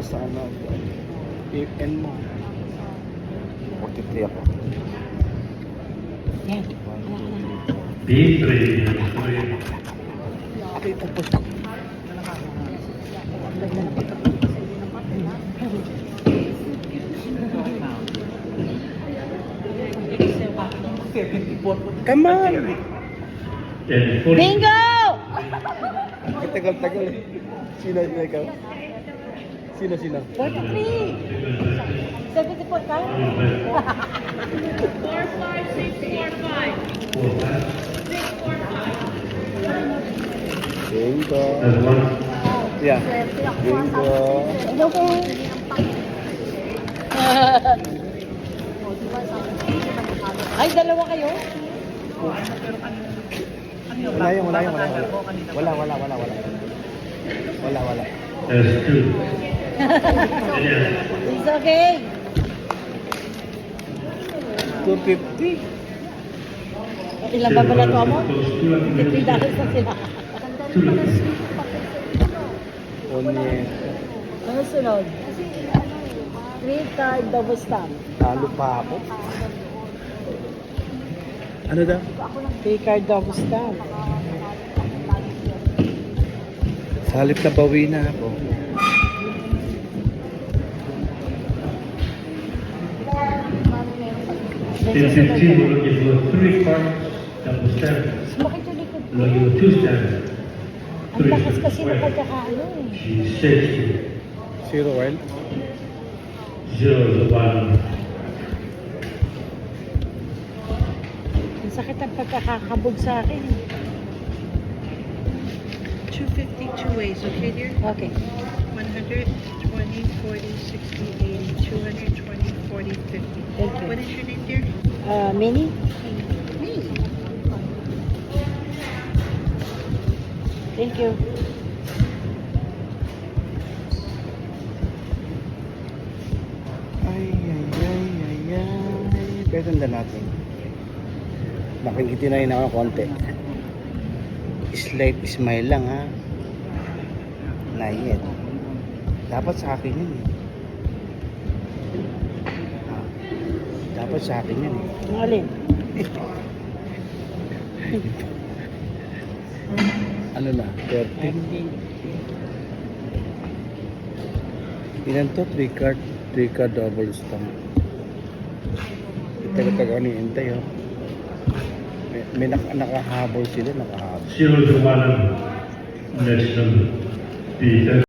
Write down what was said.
sa ano. End mo. 43 ako. Yan. B3. Okay, tapos. Come on! Bingo! Tagal-tagal eh. Sino ikaw? Sino? 43! 74 ka? 45645. Bingo. That's one. Yeah. Bingo. Hello po. Ay, dalawa kayo? Wala yung. Wala. That's two. It's okay. 250. Ilan ba pala to mo? $53 na sila. Onion. Ano sunod? 3 card double stamp. Talo pa ako. Ano daw? 3 card double stamp. Sa halip na bawi na ako. In 15, we'll give you 3 cards, double stamp. Bakit yung likod ko? We'll give you 2 stamps. Ang lakas kasi ng pagkakaano eh. She's 60. Zero oil. 0 is the bottom. Ang sakit ang pagkakakabog sa akin. 252 ways, okay dear? Okay. 100, 20, 40, 60, 80, 220, 40, 50. Thank you. What is your name, dear? Mini? Me. Thank you. Ay. Petanda natin. Nakikitinayin ako ng konti. Slight smile lang ha. Nayet. Dapat sa akin yun eh. Dapat sa akin yun eh. Ang alin? Ano na? 13. Ilan to? 3 card double stamp. Taga-taga ni Intay oh. May nakahabol sila, nakahabol. 0 is the bottom. Next number. The